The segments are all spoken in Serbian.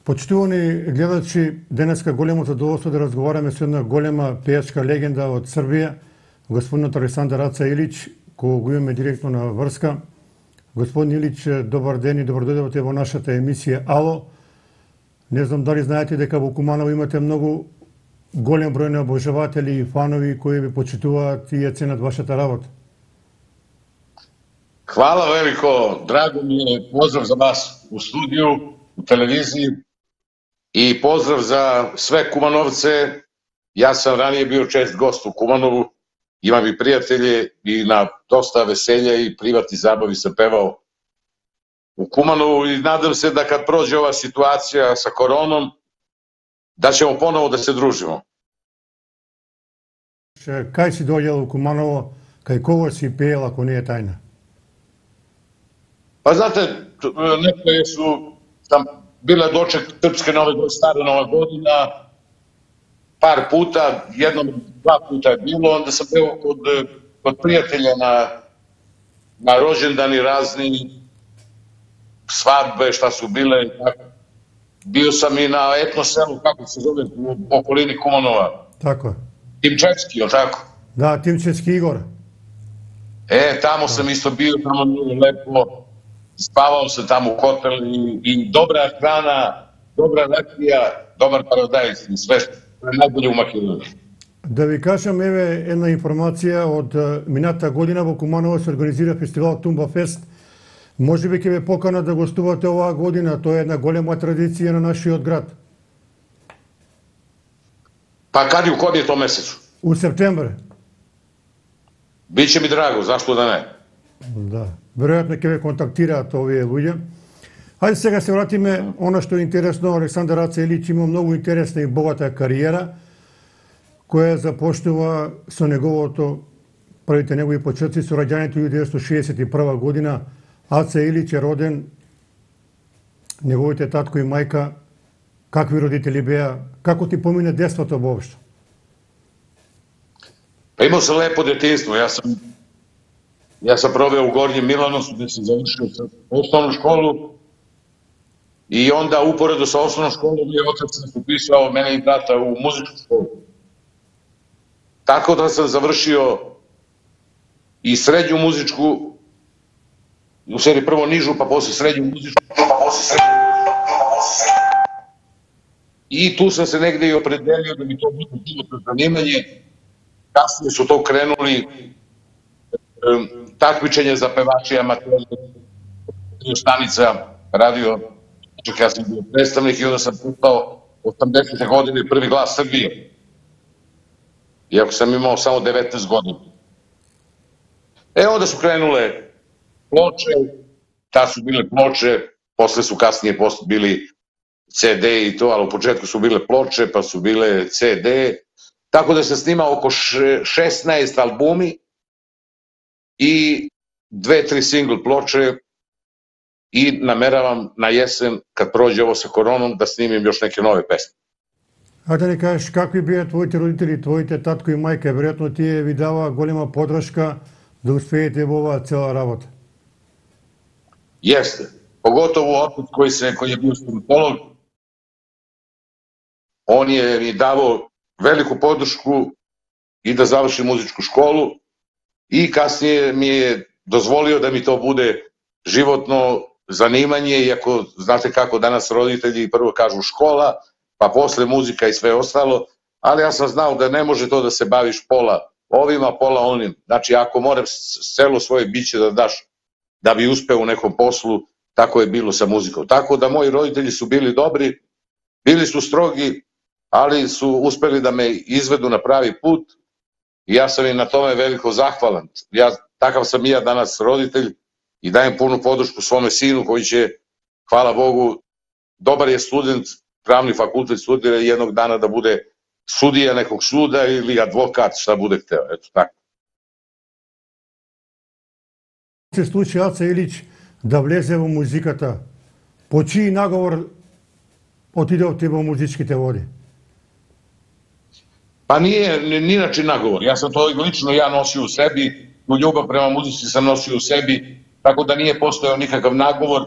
Почитувани гледачи, денеска големо задоволство да разговараме со една голема пејачка легенда од Србија, господинот Александар Аца Илич, кој го имаме директно на врска. Господин Илич, добар ден и добро дојдовте во нашата емисија Ало. Не знам дали знаете дека во Куманово имате многу голем број на обожаватели и фанови кои ви почитуваат и ја ценат вашата работа. Hvala veliko, drago mi je, pozdrav za vas u studiju, u televiziji i pozdrav za sve Kumanovce. Ja sam ranije bio čest gost u Kumanovu, imam i prijatelje i na dosta veselja i privatni zabavi sam pevao u Kumanovu i nadam se da kad prođe ova situacija sa koronom, da ćemo ponovo da se družimo. Kaj si dođela u Kumanovo, kaj kogo si pela, ako nije tajna? Pa znate, neke su tam bile doček srpske nove godine, stare nove godina, par puta, jednom, dva puta je bilo, onda sam bio kod prijatelja na rođendani razni, svadbe, šta su bile. Bio sam i na etno selu, kako se zove, u okolini Kumanova. Tako je. Timčevski, jel tako? Da, Timčevski Igor. Tamo sam isto bio, tamo bilo lepo. Spavao sam tamo u hotelu i dobra hrana, dobra rakija, dobar paradajz i sve što je najbolje u Makedoniji. Да ви кажам, еве една информација од мината година во Куманово се организира фестивал Тумба Фест. Може би ќе ве покана да гостувате оваа година, тоа е една голема традиција на нашиот град. Па каде, у кој е тоа месец? У септември. Биće mi drago, zašto da ne? Да, веројатно ќе ве контактираат овие луѓе. Хајде сега се вратиме она што е интересно. Александар Аца Илич има многу интересна и богата кариера, која започнува со неговото, првите негови почетоци со раѓањето 1961 година. Аца Илич е роден, неговите татко и мајка, какви родители беа, како ти помине детството воопшто? Па имao sam lepo detinjstvo, ja sam proveo u Gornjem Milanovcu gde sam završio osnovnu školu i onda uporedo sa osnovnom školom je otac nas upisao mene i brata u muzičku školu. Tako da sam završio i srednju muzičku, u stvari prvo nižu, pa posle srednju muzičku, i tu sam se negde i opredelio da mi to bude životno zanimanje. Kasnije su to krenuli takmičenje za pevače amatere, stanica, radio, čak ja sam bio predstavnik i onda sam putao 80. godine prvi glas Srbije. Iako sam imao samo 19 godina. Onda su krenule ploče, ta su bile ploče, posle su kasnije bili CD i to, ali u početku su bile ploče, pa su bile CD, tako da sam snimao oko 16 albumi i 2-3 single ploče i nameravam na jesen, kad prođe ovo sa koronom, da snimim još neke nove pesme. А да не кажеш, какви беа твоите родители, твоите татко и мајка? Веројатно тие ви дава голема подршка да успеете во оваа цела работа. Jeste. Pogotovo otac koji je bio stomatolog, on je mi davao veliku podršku i da završim muzičku školu i kasnije mi je dozvolio da mi to bude životno zanimanje, iako znate kako danas roditelji prvo kažu škola, pa posle muzika i sve ostalo, ali ja sam znao da ne može to da se baviš pola ovima, pola onim. Znači, ako moraš celo svoje biće da daš da bi uspeo u nekom poslu, tako je bilo sa muzikom. Tako da moji roditelji su bili dobri, bili su strogi, ali su uspeli da me izvedu na pravi put i ja sam im na tome veliko zahvalan. Takav sam i ja danas roditelj i dajem punu podršku svome sinu koji će, hvala Bogu, dobar je student, pravni fakultet studira i jednog dana da bude sudija nekog suda ili advokat, šta bude hteo. Eto tako. Се случи Аца Илич да влезе во музиката? По чии наговор отидовте во музичките води? Pa nije ni na čiji nagovor. Ja sam to lično nosio u sebi, tu ljubav prema muzici sam nosio u sebi, tako da nije postojao nikakav nagovor.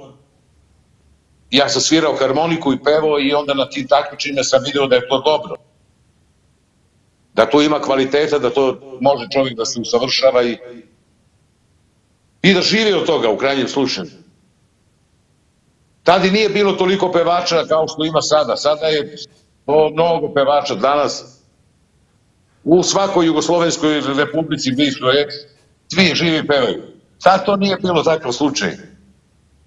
ja sam svirao harmoniku i pevao i onda na tim takmičenjima sam video da je to dobro. Da tu ima kvaliteta, da to može čovjek da se usavršava i da živi od toga u krajnjem slučaju. Tada nije bilo toliko pevača kao što ima sada. Sada je mnogo pevača danas. U svakoj Jugoslovenskoj republici bivšoj svi živi pevaju. Sad to nije bilo takav slučaj.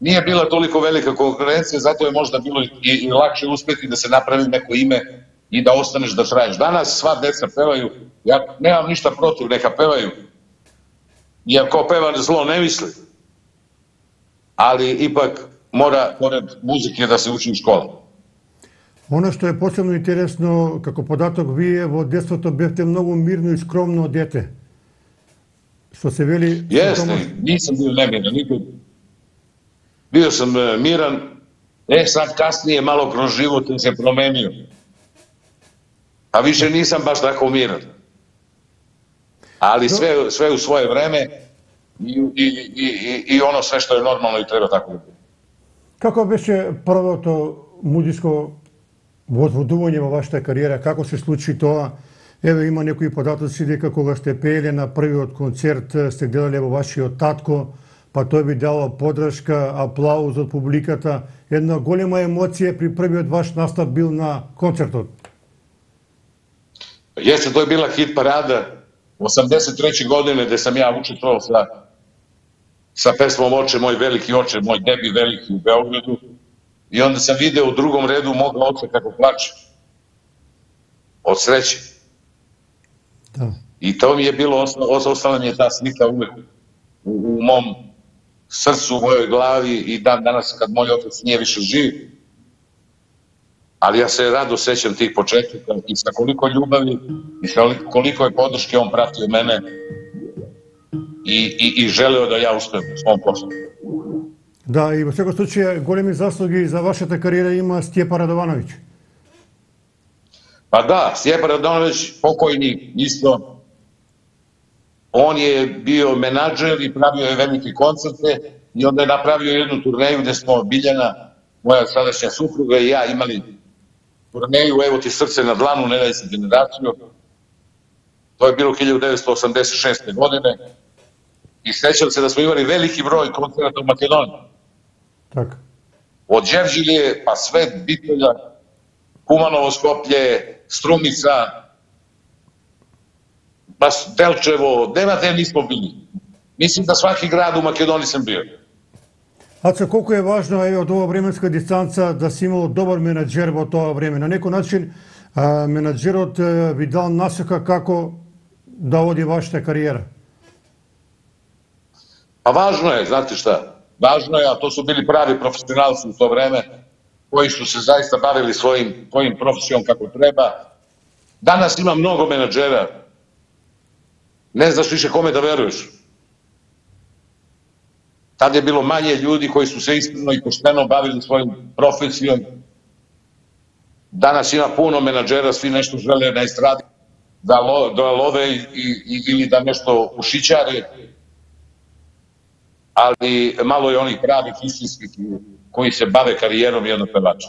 Nije bila toliko velika konkurencija, zato je možda bilo i lakše uspjeti da se napravi neko ime i da ostaneš da traješ. Danas sva deca pevaju, ja nemam ništa protiv, neka pevaju. Jer ko peva zlo ne misli. Ali ipak mora, pored muzike, da se uči u školu. Ono što je posebno interesno, kako podatok, вие во детството бевте многу мирно и скромно дете. Što se veli... Jeste, nisam bio nemiran, nikad. Bio sam miran, sad kasnije malo kroz život se promenio. A više nisam baš tako miran. Ali sve u svoje vreme i ono sve što je normalno i treba tako biti. Како беше првото музичко возводување во вашата кариера? Како се случи тоа? Еве има некои податоци дека кога сте пееле на првиот концерт сте гледале во вашиот татко, па тој ви дало подршка, аплауз од публиката. Една голема емоција при првиот ваш настап бил на концертот. Jeste, to je bila hit parada 83. godine gde sam ja učestvovao sa pesmom Oče moj, veliki oče, moj debi veliki u Beogradu. I onda sam video u drugom redu moga oca kako plače. Od sreće. Da. I to mi je bilo, ostala mi je ta slika uvek u mom srcu, u mojoj glavi i dan danas kad moj otac nije više živ. Ali ja se rado sećam tih početaka i sa koliko ljubavi i sa koliko je podrške on pratio mene i želeo da ja uspem u svom poslu. Да, и во секој случај големи заслуги за вашата кариера има Стјепан Радовановиќ. Pa da, Stjepan Radovanović, pokojni isto, on je bio menadžer i pravio je velike koncerte i onda je napravio jednu turneju gde smo Biljana, moja sadašnja supruga i ja imali turneju Evo ti srce na dlanu, ne daj se generaciju. To je bilo 1986. godine i sećam se da smo imali veliki broj koncerata u Makedoniji. Така. Od Đevđilje pa sve Bitolja, Kumanovo Skoplje, Strumica, Delčevo, nema gde nismo bili. Mislim da svaki grad u Makedoniji sam bio. Aca, колку е важно од ова временска дистанца да си имал добар менаџер во тоа време? На некој начин менаџерот ви дал насока како да оди вашата кариера? Pa važno je, znate šta, važno je, a to su bili pravi profesionalci u to vreme, koji su se zaista bavili svojim profesijom kako treba. Danas ima mnogo menadžera, ne znaš više kome da veruješ. Tad je bilo manje ljudi koji su se iskreno i pošteno bavili svojim profesijom. Danas ima puno menadžera, svi nešto žele na estradi da love ili da nešto ušićare, ali malo je onih pravih istinskih koji se bave karijerom jednog pevača.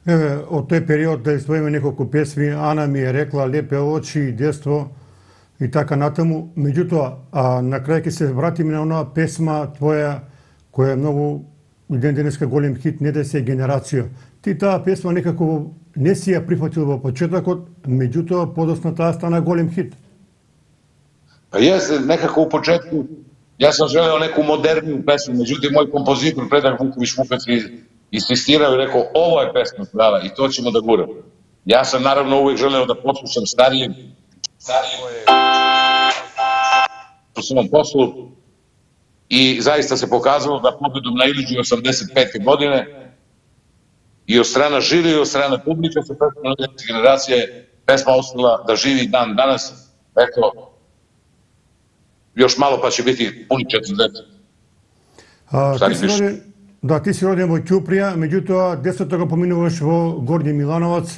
Еве, од тој период да издвоиме неколку песми, Ана ми е рекла лепе очи, детство и така натаму. Меѓутоа, на крај ќе се вратиме на онаа песма твоја која е многу и ден денеска голем хит, Не дај се генерација. Ти таа песма некако не си ја прифатил во почетокот, меѓутоа подосна таа стана голем хит. Pa jeste, nekako u početku ja sam želeo neku moderniju pesmu, međutim moj kompozitor Predrag Vuković-Vukac insistirao i rekao ovo je pesma prava i to ćemo da guramo. Ja sam naravno uvek želeo da poslušam starije u svom poslu i zaista se pokazalo da pobedom na Iliđi 85. godine i od strana žiri i od strana publika sa pesmom generacije pesma ostala da živi dan danas. Eto, još malo pa će biti puni 40. Ти си роден во Ќуприја, меѓутоа детството го поминуваш во Горњи Милановац.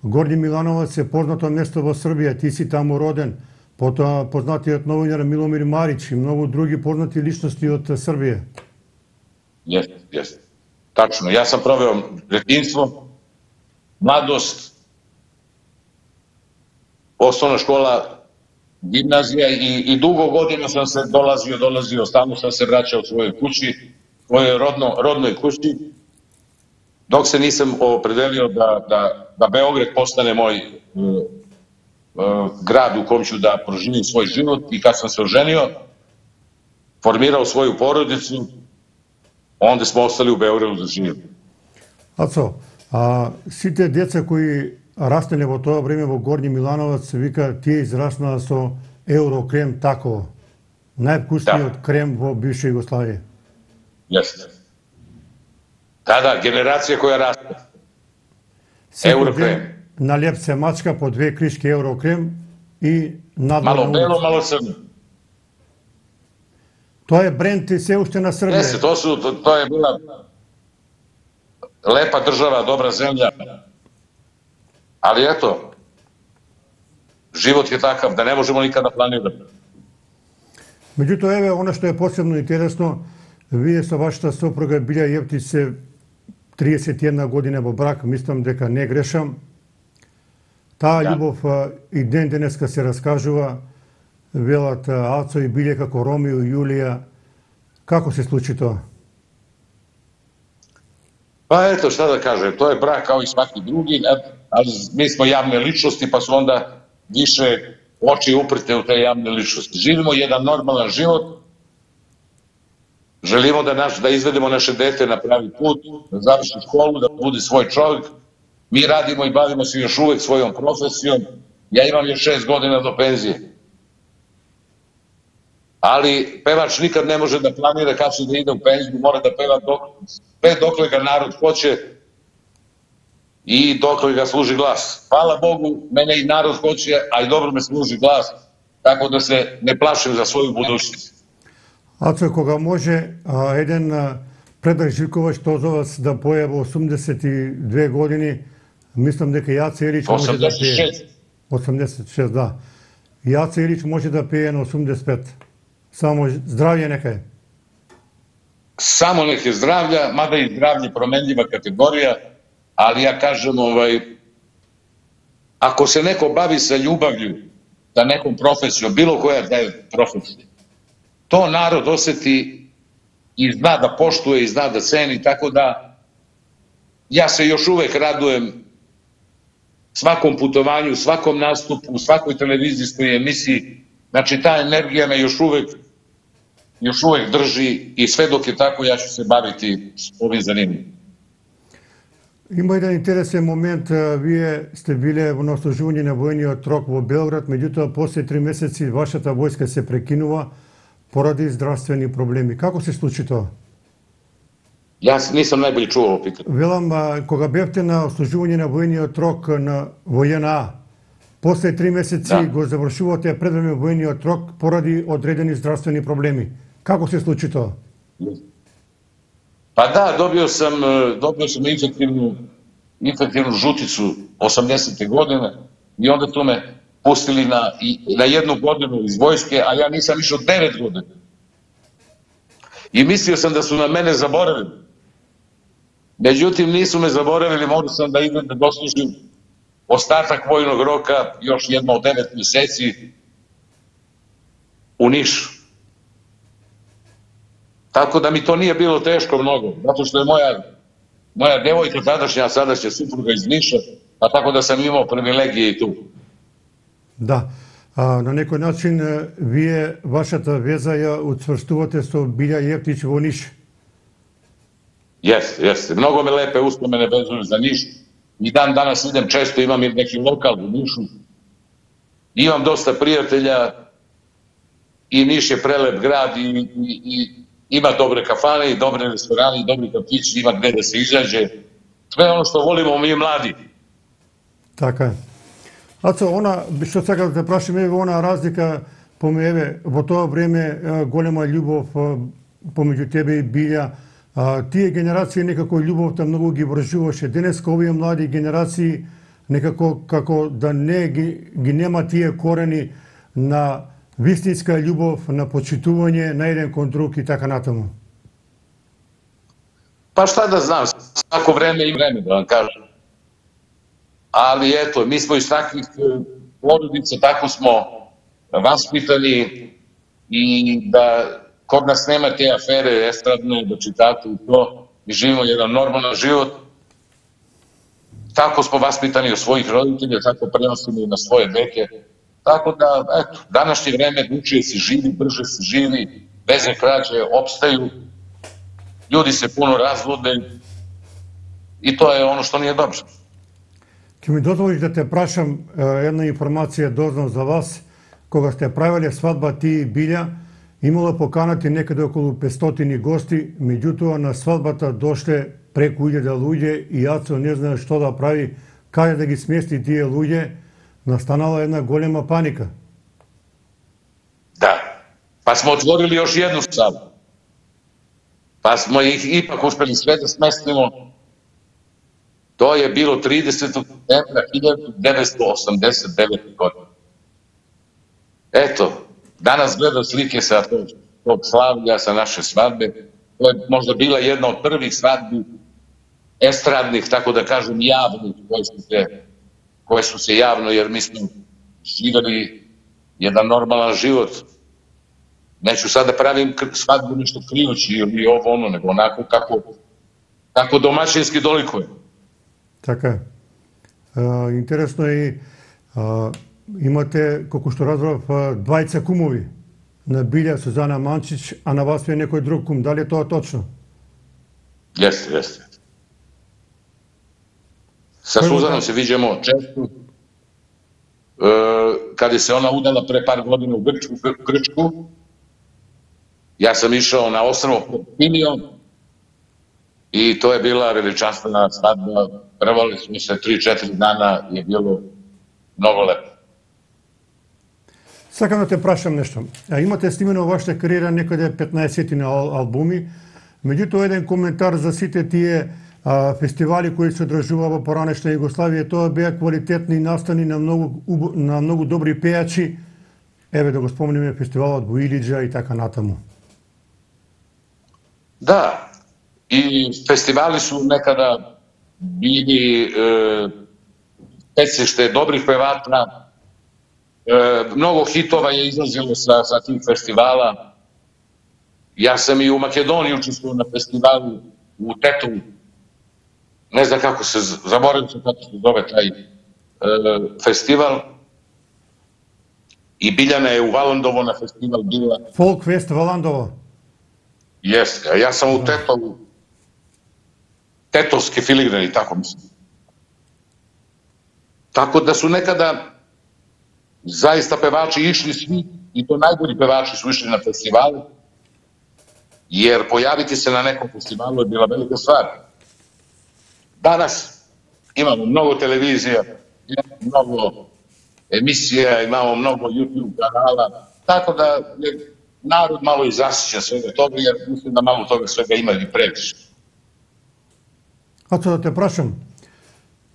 Горњи Милановац е познато место во Србија, ти си таму роден. Потоа познатиот новинар Миломир Марич и многу други познати личности од Србија. Jeste, jeste. tačno. Ja sam proveo detinjstvo, mladost, osnovna škola, gimnazija i dugo godina sam se dolazio, stalno sam se vraćao svojoj kući, svojoj rodnoj kući, dok se nisam opredelio da Beograd postane moj grad u kom ću da proživim svoj život i kad sam se oženio, formirao svoju porodicu, onda smo ostali u Beogradu da živimo. Aco, a sите деца кои растеле во тоа време во Горњи Милановац, вика, тие израснаа со еврокрем тако, највкусниот крем во бивша Југославија. Jeste. Da, generacija koja raste. Еврокрем. На леп се мачка по 2 кришки еврокрем и надвор Malo на belo, улица. malo crno. Тоа е бренд и се уште на Србија. Jeste, to je bila lepa država, dobra zemlja. Ali eto, život je takav da ne možemo nikada planirati. Меѓутоа, еве, она што е посебно интересно, вие со вашата сопруга Билја Јевтич се 31 година во брак, мислам дека не грешам. Таа љубов и ден денеска се раскажува, велат Ацо и Билја како Ромео и Јулија. Како се случи тоа? Pa eto, šta da kažem, to je brak kao i svaki drugi, ali mi smo javne ličnosti, pa su onda više oči uprte u te javne ličnosti. Živimo jedan normalan život, želimo da izvedemo naše dete na pravi put, da završi školu, da bude svoj čovjek. Mi radimo i bavimo se još uvek svojom profesijom. Ja imam još 6 godina do penzije. Ali pevač nikad ne može da planira kad će da ide u penziju, mora da peva dokle ga narod hoće i dokle ga služi glas. Hvala Bogu, mene i narod hoće, a i dobro me služi glas, tako da se ne plašim za svoju budućnost. Ацо, кога може еден Предраг Живковач Тозовац да пое во 82 години, мислам дека Јаце Илич може да пее. 86, да. Јаце Илич може да пее на 85. Само здравје нека е. Samo neke zdravlja, mada i zdravlje promenljiva kategorija, ali ja kažem, ako se neko bavi sa ljubavlju, sa nekom profesijom, bilo koja da je profesija, to narod oseti i zna da poštuje i zna da ceni, tako da ja se još uvek radujem svakom putovanju, svakom nastupu, svakoj televizijskoj emisiji. Znači, ta energija me još uvek drži i sve dok je tako ja ću se baviti ovim zanimljivom. Има еден интересен момент, вие сте биле на ослужување на војниот рок во Белград, меѓутоа после 3 месеци вашата војска се прекинува поради здравствени проблеми. Како се случи тоа? Јас нисам најбољи чуo ovo pitanje. Велам, кога бевте на ослужување на војниот рок во JNA, после 3 месеци го завршувате предвремен војниот рок поради одредени здравствени проблеми. Како се случи тоа? Pa da, dobio sam infektivnu žuticu 80. godine i onda tu me pustili na 1 godinu iz vojske, a ja nisam išao 9 godina. I mislio sam da su na mene zaboravili. Međutim, nisu me zaboravili, morao sam da idem da doslužim ostatak vojnog roka, još jedno od 9 meseci u Nišu. Tako da mi to nije bilo teško mnogo, zato što je moja devojka tadašnja, sadašnja supruga iz Niša, pa tako da sam imao privilegije i tu. Да. На некој начин, вие вашата веза ја утврстувате со Билја Јевтич во Ниш. Jeste. Mnogo me lepe uspomene vezuju za Niš. I dan danas idem često, imam i neki lokal u Nišu. Imam dosta prijatelja i Niš je prelep grad i ima dobre kafane i dobre restorane i dobri kafići, ima gde da se izađe. Sve ono što volimo mi mladi. Така е. Ацо, она, што сакам да те прашам, еве, она разлика еве, во тоа време голема љубов помеѓу тебе и Билја. Тие генерации некако љубовта многу ги вржуваше. Денеска овие млади генерации некако како да не ги нема тие корени на вистинска љубов, на почитување на еден кон друг и така натаму. Pa šta da znam, svako vreme i vreme, da vam kažem. Ali eto, mi smo iz takvih porodica, tako smo vaspitani i da kod nas nema te afere estradne, da čitate i to, mi živimo jedan normalan život, tako smo vaspitani od svojih roditelja, tako prenosimo i na svoje deke, tako da, eto, današnje vreme drugačije se živi, brže se živi, veze krađe opstaju, ljudi se puno razlude i to je ono što nije dobro. Ке ми дозволиш да те прашам една информација дознав за вас. Кога сте правиле свадба ти и Билја, имало поканати некаде околу 500 гости, меѓутоа на свадбата дошле преку 1000 луѓе и Јацо не знае што да прави, каде да ги смести тие луѓе, настанала една голема паника. Da, pa smo otvorili još jednu salu, pa smo ih ipak uspeli sve da smestimo. To je bilo 30. septembra 1989. godine. Eto, danas gledam slike sa tog slavlja, sa naše svadbe. To je možda bila jedna od prvih svadbi estradnih, tako da kažem, javnih, koje su se javno, jer mi smo živeli jedan normalan život. Neću sad da pravim svadbu nešto krijući ili ovo ono, nego onako kako domaćinski dolikuje. Така е. Интересно е и имате, колку што разбрав, двајца кумови. На Билја Сузана Манчич, а на вас е некој друг кум. Дали е тоа точно? Jeste, jeste. Sa Suzanom se viđamo često. Kada se ona udala pre par godina u Grčku, ja sam išao na ostrvo Pinion i to je bila veličanstvena svadba. Prvali smo se 3-4 dana, je bilo mnogo lepo. Сакам да те прашам нешто. Имате снимено во вашата кариера некаде 15 албуми, меѓутоа еден коментар за сите тие фестивали кои се одржува во поранешна Југославија, тоа беа квалитетни настани на многу добри пејачи. Еве да го спомнеме фестивалот во Илиџа и така натаму. Da, i festivali su nekada bili pecište dobrih pevača, mnogo hitova je izlazilo sa tih festivala. Ja sam i u Makedoniji učestvovao na festivalu u Tetovu, ne znam kako se, zaboravim se kako se zove taj festival, i Biljana je u Valandovo na festival bila. Folk Fest Valandovo? Jeste, a ja sam u Tetovu, tetovske filigrane, tako mislim. Tako da su nekada zaista pevači išli svi, i to najbolji pevači su išli na festivale, jer pojaviti se na nekom festivalu je bila velika stvar. Danas imamo mnogo televizija, imamo mnogo emisija, imamo mnogo YouTube kanala, tako da je narod malo i zasićen svega toga, jer mislim da malo toga svega ima i previše. Ато да те прашам,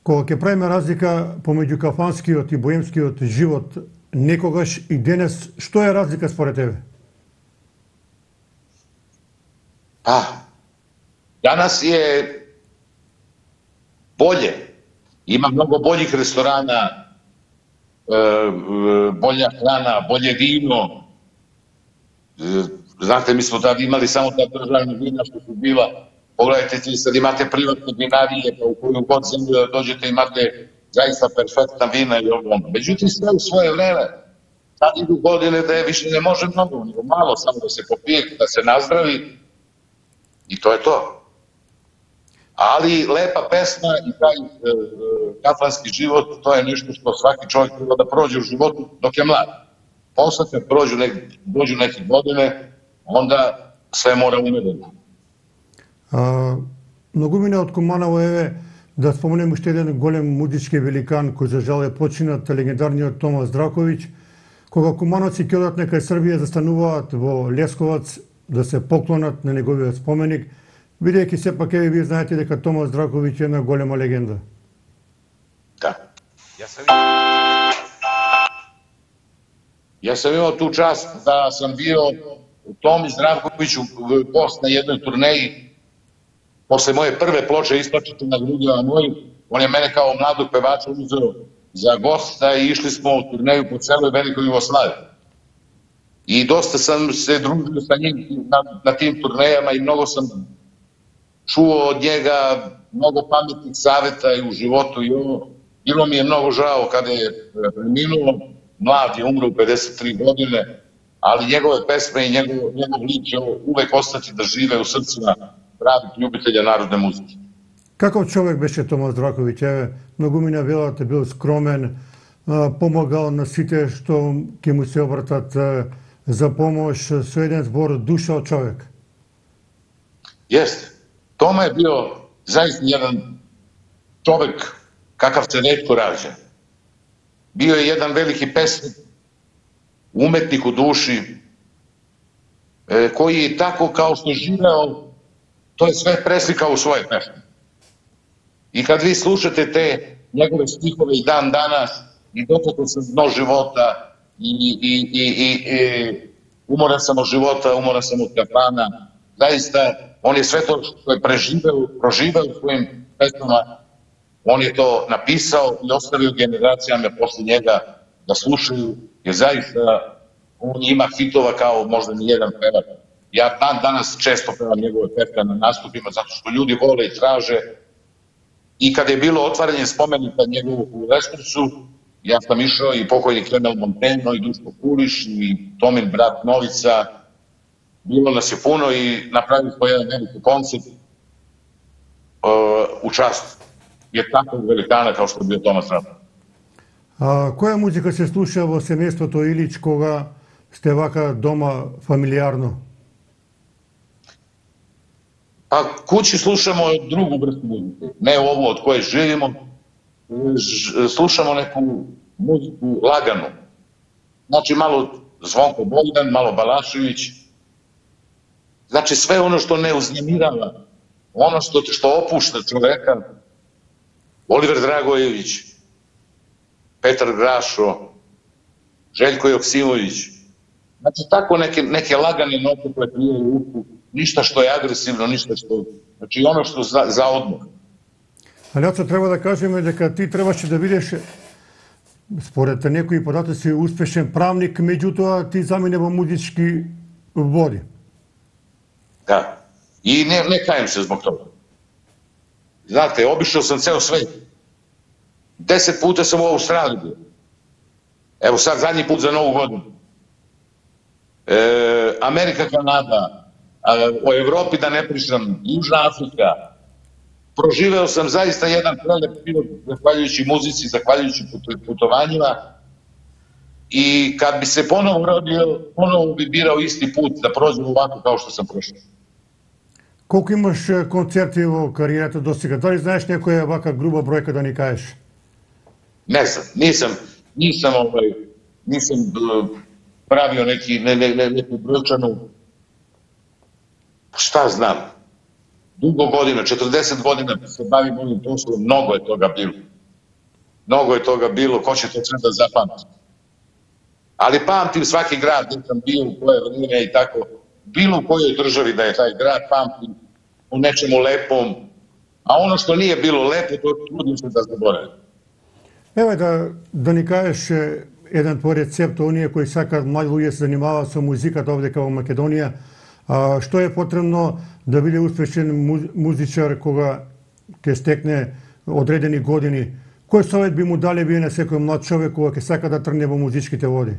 кога ќе правиме разлика помеѓу кафанскиот и боемскиот живот, некогаш и денес, што е разлика според тебе? Pa, danas je bolje. Ima mnogo boljih restorana, bolja hrana, bolje vino. Znate, mi smo tad imali samo ta državna vina što su bila. Pogledajte, ti sad imate privatne vinarije, pa u koju god zemlju da dođete imate zaista perfektna vina i ovo. Međutim, sve u svoje vreme. Sad idu godine da je više ne može mnogo, nego malo, samo da se popije, da se nazdravi i to je to. Ali lepa pesma i taj kafanski život, to je nešto što svaki čovjek treba da prođe u životu dok je mlad. Posle kad dođu neke godine, onda sve mora umedeno. Многумина од Куманово, еве, да споменем уште еден голем музички великан кој за жал е починат, легендарниот Тома Здраковиќ. Кога кумановци ќе одат некај Србија, застануваат во Лесковац да се поклонат на неговиот споменик, бидејќи сепак еве вие знаете дека Тома Здраковиќ е една голема легенда. Да. Ja sam imao tu čast da sam bio u Tomi Zdravkoviću gost na jednoj turneji posle moje prve ploče Isplačite na grudima moji, on je mene kao mladog pevača uzeo za gosta i išli smo u turneju po celoj Velikoj Jugoslaviji. I dosta sam se družio sa njim na tim turnejama i mnogo sam čuo od njega mnogo pametnih saveta i u životu i ovo. Bilo mi je mnogo žao kada je preminuo, mlad je, umro u 53 godine, ali njegove pesme i njegov lik će uvek ostati da žive u srcima pravih ljubitelja narodne muzike. Каков човек беше Томас Здраковиќ? Многу мина велате, бил скромен, помогал на сите што ќе му се обратат за помош, со еден збор душа од човек. Jeste. Toma je bio zaista jedan čovek kakav se retko rađa. Bio je jedan veliki pesnik, umetnik u duši, koji je tako kao što živeo, to je sve preslikao u svoje pesme. I kad vi slušate te njegove stihove i dan danas, i dotakao sam dno života, i umoran sam od života, umoran sam od kafana, zaista, on je sve to što je proživeo u svojim pesmama, on je to napisao i ostavio generacijama posle njega da slušaju, jer zaista on ima hitova kao možda ni jedan pevač. Ja danas često pevam njegove pesme na nastupima, zato što ljudi vole i traže. I kada je bilo otvaranje spomenika njegovog u Leskovcu, ja sam išao i pokojni Klemel Monteno i Duško Kuliš i Tomin brat Novica. Bilo nas je puno i napravili smo jedan veliki koncert u čast je takvog velikana kao što je bio Tomas Zdravković. Која музика се слуша во семејството Илич кога сте вака дома фамилијарно? Pa kući slušamo drugu vrstu muzike, ne ovu od koje živimo, slušamo neku muziku laganu. Znači malo Zvonko Bogdan, malo Balašević, znači sve ono što ne uznemirava, ono što opušta čoveka, Oliver Dragojević, Petar Grašo, Željko Joksimović, znači tako neke lagane note koje prijaju u uhu, ništa što je agresivno, ništa što... Znači ono što za odmor. Ali oco, treba da kažеме дека ти требаше да бидеш, според некои податоци, успешен правник, меѓутоа ти замине во музички води. Da. I ne kajem se zbog toga. Znate, obišao sam ceo svet. 10 puta sam u Australiji bio. Evo sad zadnji put za Novu godinu. Amerika, Kanada, o Evropi da ne pričam, Južna Afrika. Proživeo sam zaista jedan prelep život zahvaljujući muzici, zahvaljujući putovanjima. I kad bi se ponovo rodio, ponovo bi birao isti put da prođem ovako kao što sam prošao. Колку имаш концерти во кариерата до сега? Дали знаеш некоја вака груба бројка да ни кажеш? Ne znam, nisam pravio neku brojčanu, šta znam, dugo godina, 40 godina se bavim ovim poslom, mnogo je toga bilo, ko će to sve da zapamti. Ali pamtim svaki grad gde sam bio, u koje vreme i tako, bilo u kojoj državi da je taj grad, pamtim u nečemu lepom, a ono što nije bilo lepo, to trudim se da zaboravim. Ева да ни кажеш еден твој рецепт, оние кои сакаат млади луѓе се занимаваат со музиката овде во Македонија, што е потребно да биде успешен музичар кога ќе стекне одредени години? Кој совет би му дале вие на секој млад човек кога ќе сака да тргне во музичките води?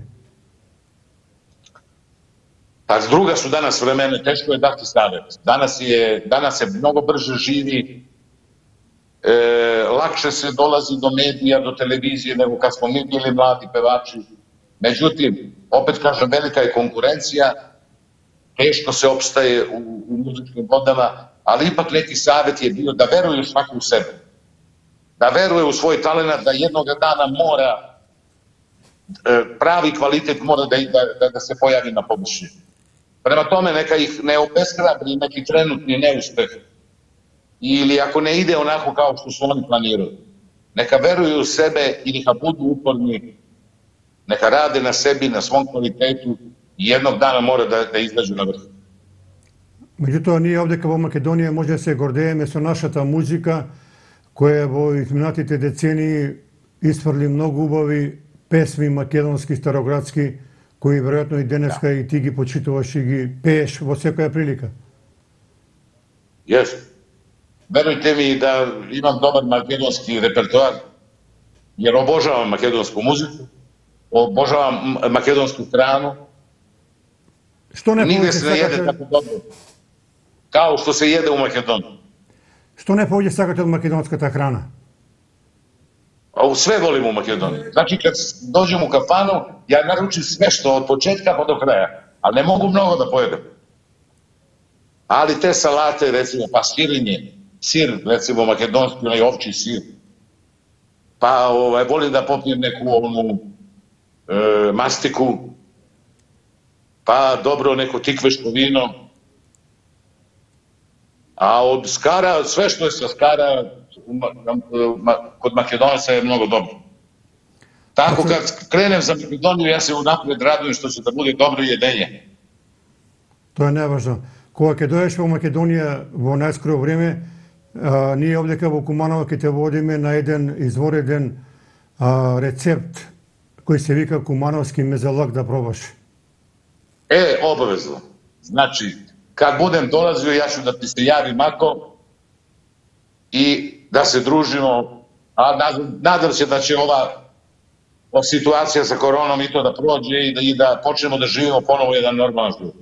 Pa druga su danas vremena, teško je dati savjet. Danas se mnogo brže živi, lakše se dolazi do medija, do televizije nego kad smo mi bili mladi pevači. Međutim, opet kažem, velika je konkurencija, teško se opstaje u muzičkim vodama, ali ipak neki savjet je bio da veruje svako u sebe. Da veruje u svoj talent, da jednog dana mora, pravi kvalitet mora da se pojavi na površini. Prema tome, neka ih ne obeshrabri neki trenutni neuspeh ili ako ne ide onako kao što su oni planirali. Neka veruju u sebe i neka budu uporni, neka rade na sebi, na svom kvalitetu i jednog dana mora da izađu na vrh. Меѓутоа, ние овдека во Македонија може да се гордееме со нашата музика, која во изминатите децении исфрли многу убави песми македонски, староградски, кои веројатно и денеска и ти ги почитуваш и ги пееш во секоја прилика. Јес. Верујте ми да имам добар македонски репертоар, jer obožavam makedonsku muziku, obožavam makedonsku hranu. Што не Nigde повеќе se ne jede сакате, tako dobro kao što se jede u Makedoniji. што не повеќе сакате од македонската храна? A sve volim u Makedoniji. Znači kad dođem u kafanu, ja naručim sve što od početka pa do kraja, ali ne mogu mnogo da pojedem. Ali te salate, recimo pastirinje, sir, recimo makedonski, onaj ovči sir, pa volim da popijem neku mastiku, pa dobro neko tikveško vino, a od skara, sve što je sa skara, kod Makedonaca je mnogo dobro. Tako kad krenem za Makedoniju, ja se unapred radujem što će da bude dobro jedenje. Тоа е најважно. Кога ќе дојдеш во Македонија во најскоро време, ние овдека во Куманово ќе те водиме на еден извореден рецепт кој се вика кумановски мезалак да пробаш. Obavezno. Znači, kad budem dolazio, ja ću da ti se javim ako i da se družimo, a nadam se da će ova situacija sa koronom i to da prođe i da počnemo da živimo ponovo jedan normalan život.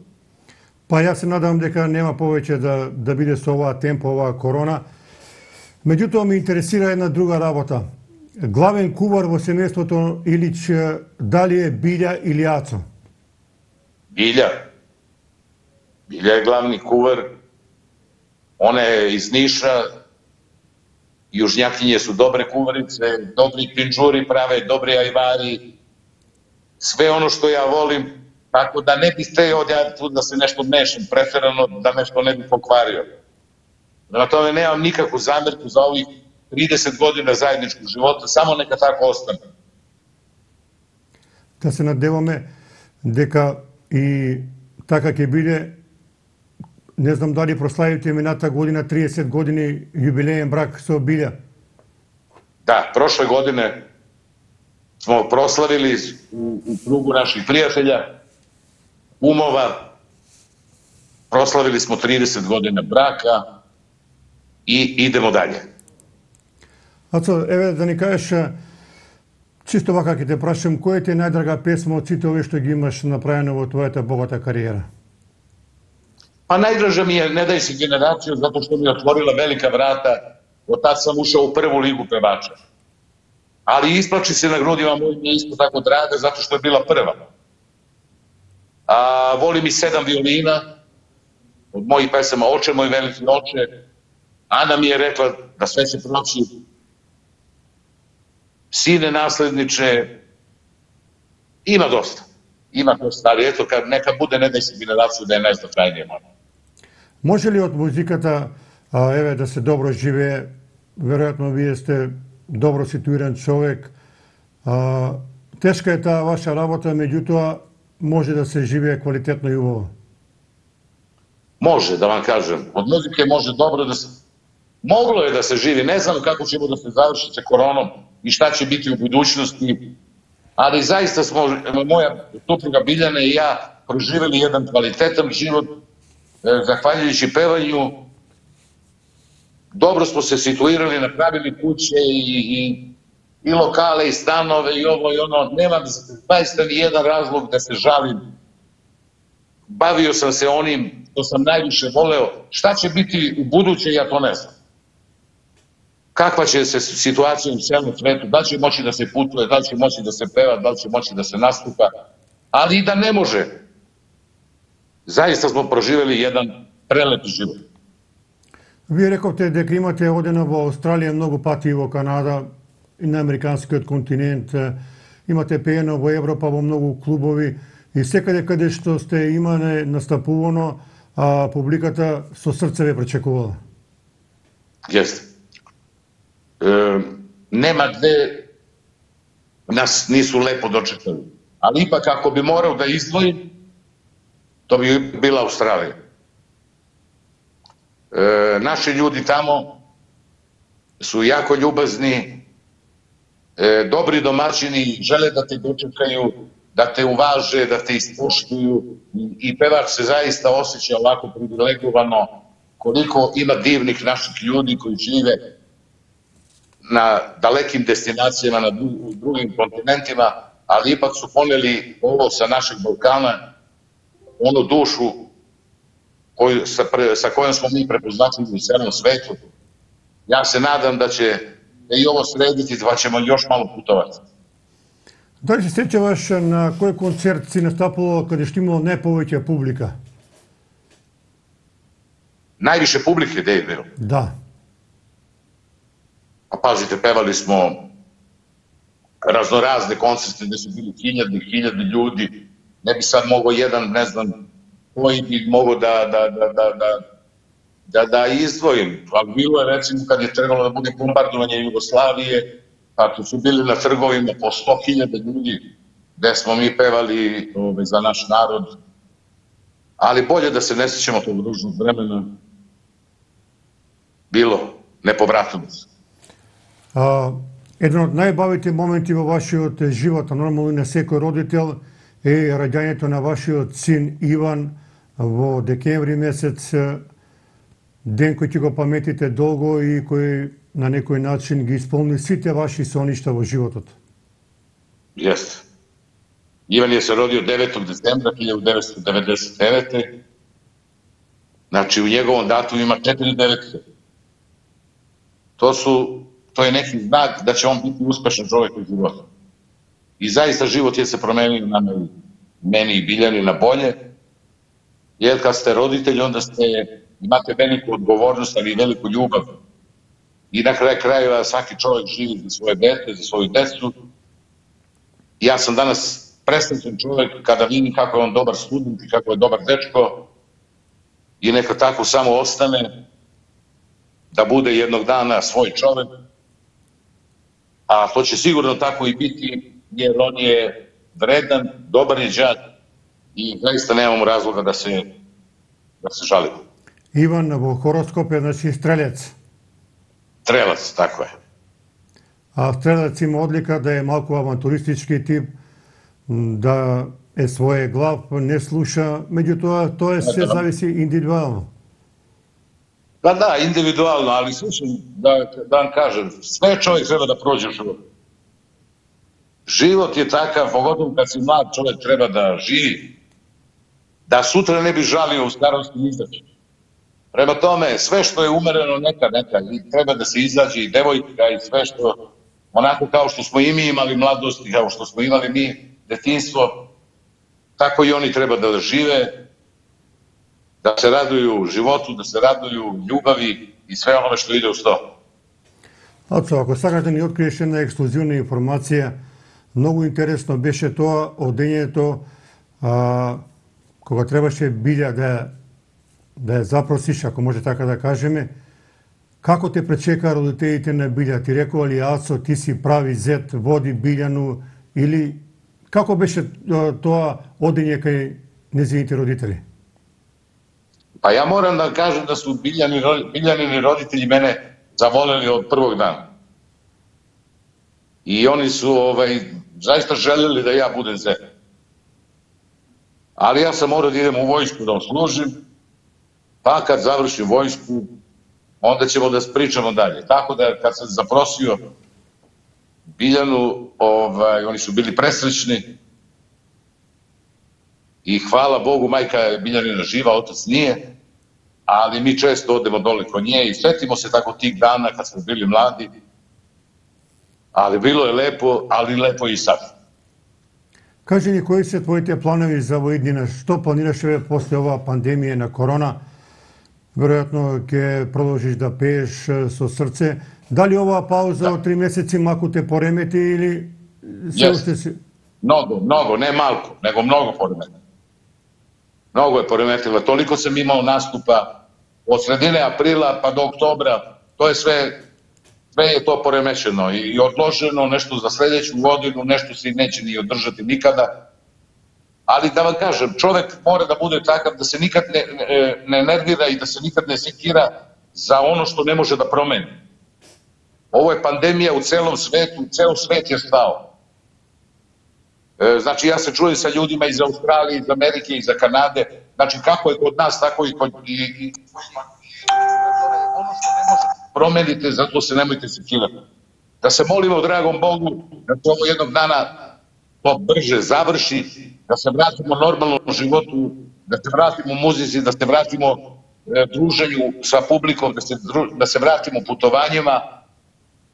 Па јас се надам дека нема повеќе да биде со оваа темпо, оваа корона. Меѓутоа ме интересира една друга работа. Главен кувар во семејството Илич дали е Билја или Ацо? Bilja. Bilja je glavni kuvar. Ona je iz Niša. Južnjakinje su dobre kuvarice, dobri pinđuri prave, dobri ajvari. Sve ono što ja volim, tako da ne bih hteo ja tu da se nešto mešam preferano, da nešto ne bih pokvario. Na tome nemam nikakvu zamerku za ovih 30 godina zajedničkog života, samo neka tako ostane. Да се надеваме дека и така ќе биде. Не знам дали прославите мината година 30 години јубилеен брак со Билја. Da, prošle godine smo proslavili u krugu naših prijatelja, umova, proslavili smo 30 godina braka i idemo dalje. Ацо, еве да ни кажеш, чисто вака ќе те прашам, која ти е најдрага песма од сите овие што ги имаш направено во твојата богата кариера? Pa najdraža mi je Ne daj si generaciju, zato što mi je otvorila velika vrata. Od tad sam ušao u prvu ligu pevača. Ali Isplači se na grudima moj mi je isto tako draga, zato što je bila prva. Volim i 7 violina, od mojih pesama Oče moj veliki oče. Ana mi je rekla da sve će proći. Sine nasledniče, ima dosta. Ima dosta, ali eto, neka bude Ne daj si generaciju da je najznačajnije malo. Може ли од музиката, еве, да се добро живее? Веројатно вие сте добро ситуиран човек. Тешка е таа ваша работа, меѓутоа може да се живее квалитетно и убаво. Može, da vam kažem. Od muzike može dobro da se... Moglo je da se živi. Ne znam kako ćemo da se završi sa koronom i šta će biti u budućnosti. Ali zaista smo, moja supruga Biljana i ja, proživjeli jedan kvalitetan život, zahvaljujući pevanju. Dobro smo se situirali, napravili kuće i lokale i stanove i ovo i ono. Nema zaista ni jedan razlog da se žalim. Bavio sam se onim što sam najviše voleo. Šta će biti u buduće, ja to ne znam. Kakva će se situacija u celom svetu, da li će moći da se putuje, da li će moći da se peva, da li će moći da se nastupa, ali i da ne može. Zaista smo proživjeli jedan prelepi život. Вие рековте дека имате одено во Австралија многу пати и во Канада и на американскиот континент. Имате пеено во Европа во многу клубови и секаде каде што сте имане настапувано, публиката со срце ве пречекувала. Jeste. Nema gde nas nisu lepo dočekali. Ali ipak ako bi morao da izdvojim, to bi bila Australija. Naši ljudi tamo su jako ljubazni, dobri domaćini, žele da te dočekaju, da te uvaže, da te ispoštuju i pevač se zaista osjeća ovako privilegovano koliko ima divnih naših ljudi koji žive na dalekim destinacijama, u drugim kontinentima, ali ipak su poneli ovo sa našeg Balkana, onu dušu sa kojom smo mi prepoznatljivi u celom svetu. Ja se nadam da će i ovo srediti, pa ćemo još malo putovati. Da li se sjećavaš na koji koncert si nastapilo kada je imalo najpoveća publika? Najviše publike gde je bilo? Da. Pa pazite, pevali smo raznorazne koncerte gde su bili hiljade ljudi. Ne bi sad mogao jedan, ne znam, koji bi mogao da izdvojim. Ali bilo je, recimo, kad je trebalo da bude bombardovanje Jugoslavije, pa tu su bili na trgovima po 100.000 ljudi, gde smo mi pevali za naš narod. Ali bolje da se ne sjećamo tog ružnog vremena. Bilo, nepovratno. Един от най-бавите моменти във вашиот живот, нормално и на секој родител, е раѓањето на вашиот син Иван во декември месец, ден кој ќе го паметите долго и кој на некој начин ги исполни сите ваши соништа во животот. Jeste. Ivan je se rodio 9. decembra 1999. Znači, u njegovom datumu ima 4900. To je neki znak da će on biti uspešan čovjek u životu. I zaista život je se promenio na meni i Biljani na bolje, jer kad ste roditelji onda imate veliku odgovornost, ali i veliku ljubav. I na kraju krajeva svaki čovjek živi za svoje dete, za svoju decu. Ja sam danas presrećen čovjek kada vidim kako je on dobar student i kako je dobar dečko i neka tako samo ostane da bude jednog dana svoj čovjek. A to će sigurno tako i biti, jer on je vredan, dobar je đak i zaista nemamo razloga da se žalimo. Иван во хороскоп е, значи, стрелец. Strelac, tako je. А стрелец има одлика да е малку авантуристички тип, да е своје глав, не слуша, меѓутоа тоа се зависи индивидуално. Pa da, individualno, ali slušaj, da vam kažem, sve čovjek treba da prođe u životu. Život je takav, pogotovo kad si mlad čovjek treba da živi, da sutra ne bi žalio u starosti izaći. Prema tome, sve što je umereno neka, i treba da se izađe i devojka i sve što, onako kao što smo i mi imali mladosti, kao što smo imali mi detinjstvo, tako i oni treba da žive, da se raduju životu, da se raduju ljubavi i sve ono što ide uz to. Aco, ако сакаш да ни откриеш една ексклузивна информација, многу интересно беше тоа од дењето кога требаше Билја да ја запросиш, ако може така да кажеме, како те пречека родителите на Билја? Ти рекува ли, Ацо, ти си прави зет, води Билјану, или како беше тоа одење кај незините родители? Pa ja moram da kažem da su Biljanini roditelji mene zavoleli od prvog dana. I oni su zaista željeli da ja budem zet. Ali ja sam morao da idem u vojsku da služim, pa kad završim vojsku, onda ćemo da pričamo dalje. Tako da kad sam zaprosio Biljanu, oni su bili presrećni i hvala Bogu, majka je Biljanina živa, otac nije, ali mi često odemo dole kod nje i sretimo se tako tih dana kad smo bili mladi, ali bilo je lepo, ali lepo i sad. Кажи ни, кои се твоите планови за во иднина? Што планираш после оваа пандемија на корона? Веројатно ќе продолжиш да пееш со срце. Дали оваа пауза од 3 месеци малку те поремети или се уште си? Mnogo, ne malko, nego mnogo poremetilo. Mnogo je poremetilo. Toliko sam imao nastupa od sredine aprila pa do oktobra. To je sve je to poremećeno i odloženo, nešto za sledeću godinu, nešto se neće ni održati nikada. Ali da vam kažem, čovek mora da bude takav da se nikad ne nervira i da se nikad ne sekira za ono što ne može da promeni. Ovo je pandemija u celom svetu, ceo svet je stao. Znači, ja se čujem sa ljudima iz Australije, iz Amerike, iz Kanade, znači kako je kod nas, tako i kod... Ono što ne može promenite, zato se nemojte sekirati. Da se molimo dragom Bogu da se ovo jednog dana to brže završi, da se vratimo normalnom životu, da se vratimo muzici, da se vratimo druženju sa publikom, da se vratimo putovanjima.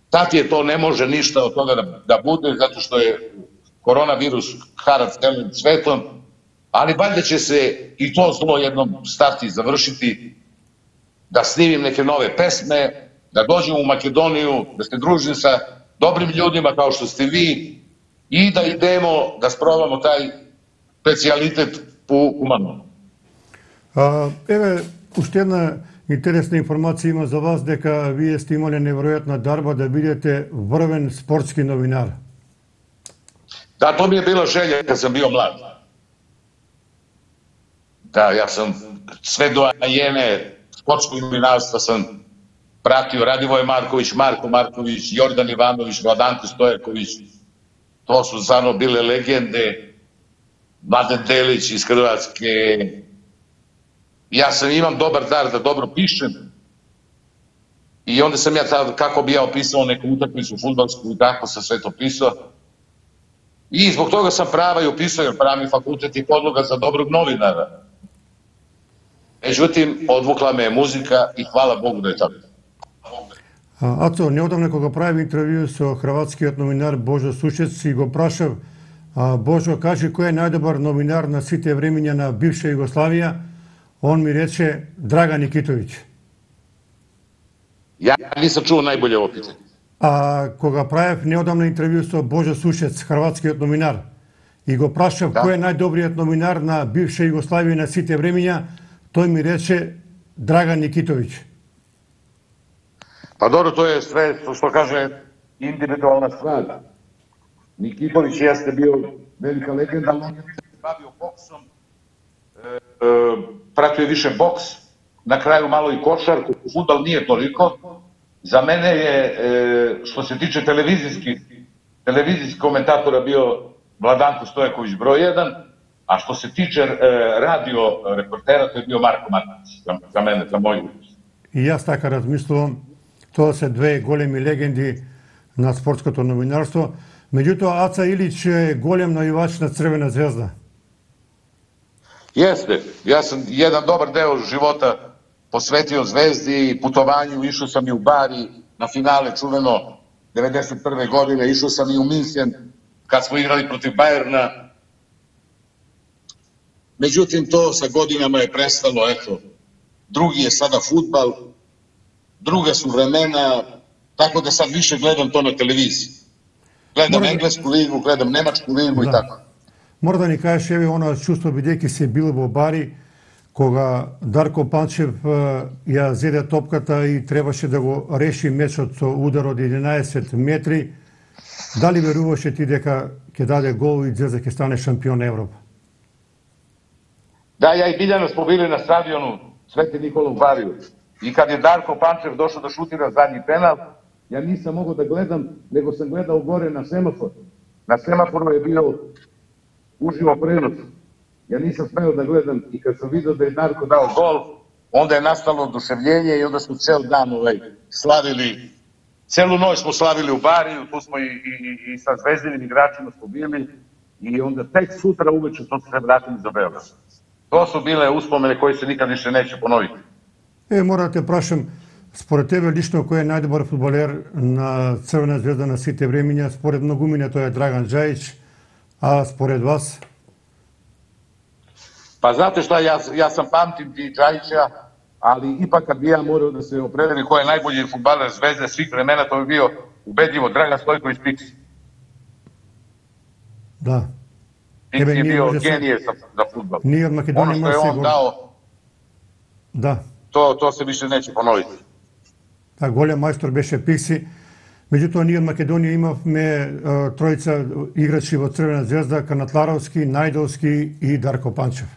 Tad je to, ne može ništa od toga da bude, zato što je koronavirus hara celim svetom, ali valjda će se i to zlo jednom starti završiti, da snimim neke nove pesme, da dođem u Makedoniju, da se družim sa dobrim ljudima kao što ste vi i da idemo da sprovamo taj specialitet po humano. Еве, уште една интересна информација има за вас, дека вие сте имале неверојатна дарба да бидете врвен спортски новинар. Da, to mi je bila želja kad sam bio mlad. Da, ja sam sve doajene sportskog novinarstva sam pratio, Radivoje Marković, Marko Marković, Jordan Ivanović, Vladanko Stojaković. To su stvarno bile legende. Mladen Delić iz Hrvatske. Ja imam dobar dar da dobro pišem. I onda sam ja tad, kako bi ja opisao neku utakmicu fudbalsku i tako sam sve to pisao. I zbog toga sam prava i upisao, jer pravni fakultet je podloga za dobrog novinara. Međutim, odvukla me je muzika i hvala Bogu da je tako. Aco, неодамна кога правив интервју со хрватскиот новинар Божо Сушец и го прашав, Божо, кажи кој е најдобар новинар на сите времења на бивша Југославија, он ми рече Драган Никитовиќ. Ja nisam čuo najbolje ovo pitanje. А кога правев неодамна интервју со Божо Сушец, хрватскиот новинар, и го прашав кој е најдобриот новинар на бивша Југославија на сите времења, тој ми рече Драган Никитовиќ. Pa dobro, to je sve, što kaže, individualna stvar. Nikitović jeste bio velika legenda, ali on je se bavio boksom, pratio je više boks, na kraju malo i košarku, fudbal nije toliko. Za mene je, što se tiče televizijskih komentatora, bio Vladanko Stojaković broj 1, a što se tiče radio reportera, to je bio Marko Marković, za mene, za moj ukus. И јас така размислувам, тоа се две големи легенди на спортското новинарство. Меѓутоа, Аца Илич е голем навивач на Црвена звезда. Jeste, ja sam jedan dobar deo života posvetio Zvezdi i putovanju, išao sam i u Bari na finale čuveno 91. godine, išao sam i u Minhen kad smo igrali protiv Bajerna. Međutim, to sa godinama je prestalo, eto, drugi je sada fudbal, druga su vremena, tako da sad više gledam to na televiziji. Gledam englesku ligu, gledam nemačku ligu i tako. Мора да ни кажеш, еве, она чувство, бидејќи се бил во Бари, кога Дарко Панчев ја зеде топката и требаше да го реши мечот со удар од 11 метри, дали веруваше ти дека ќе даде гол и Звезда ќе стане шампион на Европа? Da, ja i Biljana smo bili na stadionu Sveti Nikola u Bariju. I kad je Darko Pančev došao da šutira zadnji penal, ja nisam mogao da gledam, nego sam gledao gore na semafor. Na semaforu je bio uživo prenos. Ja nisam smeo da gledam i kad sam vidio da je Darko dao gol, onda je nastalo oduševljenje i onda smo ceo dan slavili. Celu noć smo slavili u Bariju, tu smo i sa zvezdinim igračima smo bili i onda tek sutra uveče smo se vratili za Beograd. To su bile uspomene koje se nikad više neće ponoviti. Мора да те прашам, според тебе лично кој е најдобар фудбалер на Црвена звезда на сите времења? Според многумина тоа е Драган Джаjić, a според вас? Pa znate šta, ja sam pamtim ti Džajića, ali ipak kad bi ja morao da se opredelim ko je najbolji fudbaler Zvezde svih vremena, to bi bio ubedljivo Dragan Stojković Piksi. Da. Piksi je bio genije za fudbal. Nije od Makedonije ono što je on dao, da. To se više neće ponoviti. Да, голем мајстор беше Пикси. Меѓутоа, ние од Македонија имавме тројца играчи во Црвена звезда, Канатларовски, Најдовски и Дарко Панчев.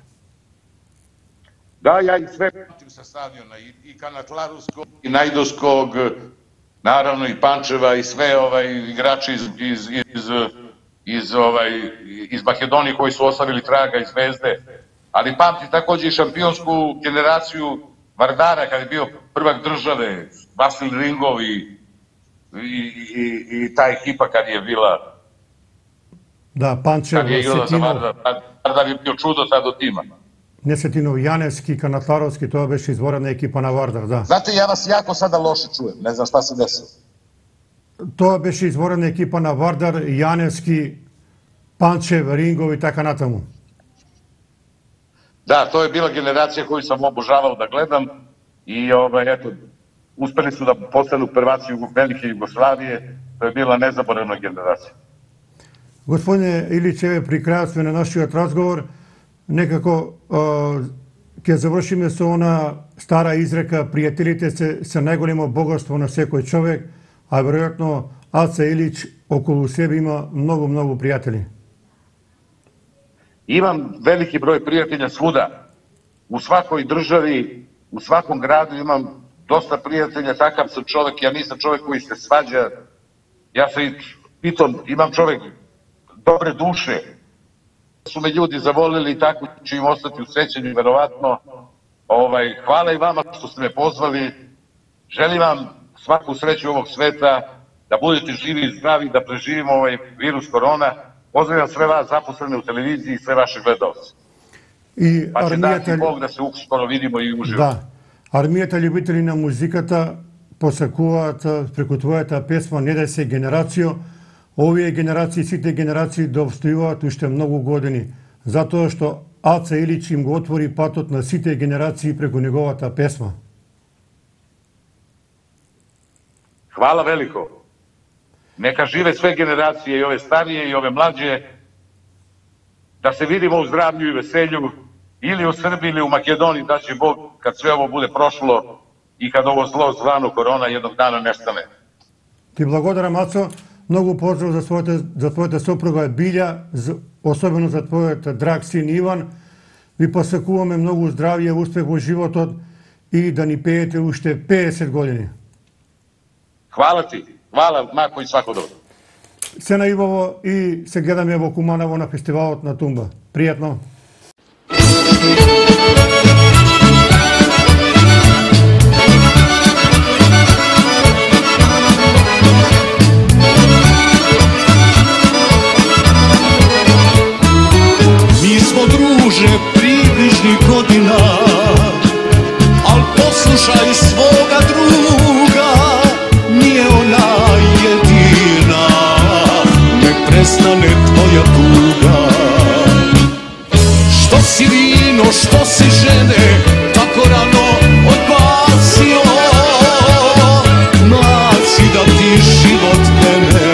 Da, ja ih sve pamtim sa stadiona, i Kanatlaruskog, i Najdovskog, naravno i Pančeva, i sve igrači iz Makedonije koji su ostavili traga i Zvezde, ali pamtim takođe i šampionsku generaciju Vardara kad je bio prvak države, Vasil Ringov i ta ekipa kad je bila. Da, Pančev, Setinov. Vardar je bio čudo tad od tima. Nesetinov, Janevski, Kanatlarovski, to беше izvorena ekipa na Vardar, da. Znate, ja vas jako sada loše čujem, ne znam šta se desilo. To беше izvorena ekipa na Vardar, Janevski, Pančev, Ringov i така натаму. Da, to je bila generacija koju sam obožavao da gledam i eto, uspeli su da postanu prvaci velike Jugoslavije, to je bila nezaboravna generacija. Gospodine Ilić, evo pri kraju сме на нашиот разговор, некако ќе завршиме со она стара изрека, пријателите се најголемо богатство на секој човек, а веројатно Аца Илич околу себе има многу пријатели. Imam veliki broj prijatelja svuda, u svakoj državi, u svakom gradu imam dosta prijatelja, takav sam čovek, ja nisam čovek koji se svađa, ja se pitom, imam čovek dobre duše, su me ljudi zavolili i tako ću im ostati u sećanju, verovatno. Hvala i vama što ste me pozvali, želim vam svaku sreću ovog sveta, da budete živi i zdravi, da preživimo ovaj virus korona. Pozdravljam sve vas zaposlene u televiziji i sve vaše gledalce. Pa će dati Бог да се ускоро видимо и уживо. Да. Армијата љубители на музиката посакуваат преку твојата песма "Не дај се генерацијо". Овие генерации, сите генерации да обстојуваат уште многу години, затоа што Аца Илич им го отвори патот на сите генерации преку неговата песма. Hvala veliko. Neka žive sve generacije, i ove starije i ove mlađe, da se vidimo u zdravlju i veselju, ili u Srbiji ili u Makedoniji, da će Bog, kad sve ovo bude prošlo i kad ovo zlo zvano korona jednog dana nestane. Ти благодарам, Ацо. Многу поздрав за твојата сопруга Билја, особено за твојот драг син Иван. Ви посакуваме многу здравје, успех во животот и да ни пеете уште 50 години. Hvala ti. Hvala, Marko, i svako dobro. Се најубаво и се гледаме во Куманово на фестивалот на Тумба. Пријатно. Mi smo druže približnih godina, al poslušaj svoga druga, nije ona jedina, nek prestane tvoja tuga. Što si vino, što si žene, tako rano odbacio, mlad si da ti život mene.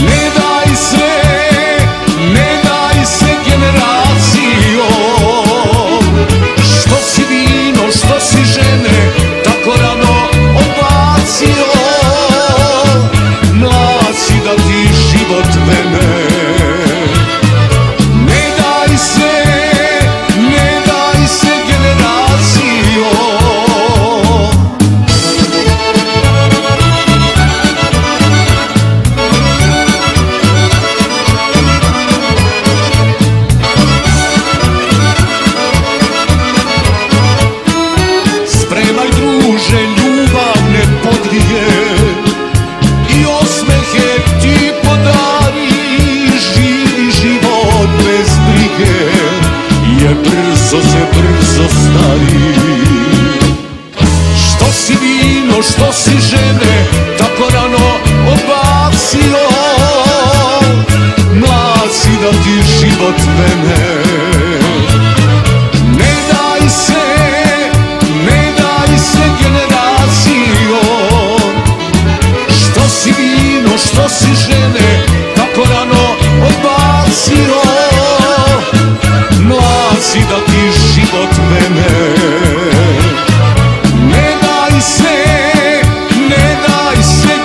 Ne daj se generacijom, što si vino, što si žene, tako rano odbacio, mlad si da ti život mene. Ne daj se generacijom. Spremaj druže ljubavne podvige i osmehe ti podari, živi život bez brige, jer brzo se brzo stari. Što si vino, što si žene, tako rano odbacio, mlad si da ti život mene. Ne daj se generacijom, što si vino, što si žene, tako rano odbacio, mlad si da ti život mene. Ne daj se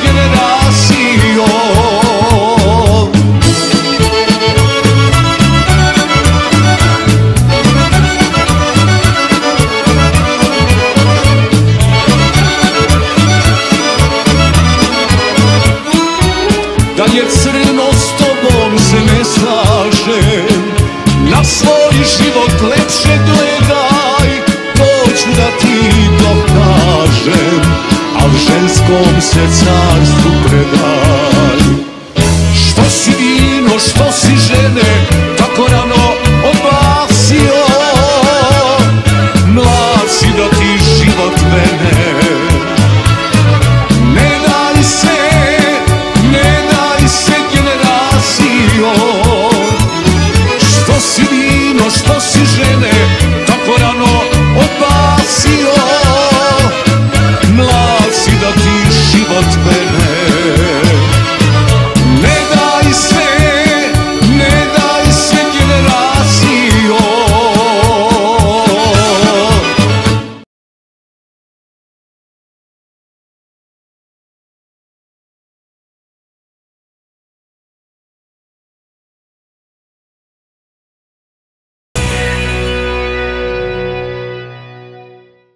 generacijom. da je crno s tobom se ne slažem. Na svoj život lepše gledaj, to ću da ti dokažem, al ženskom se carstvu predaj.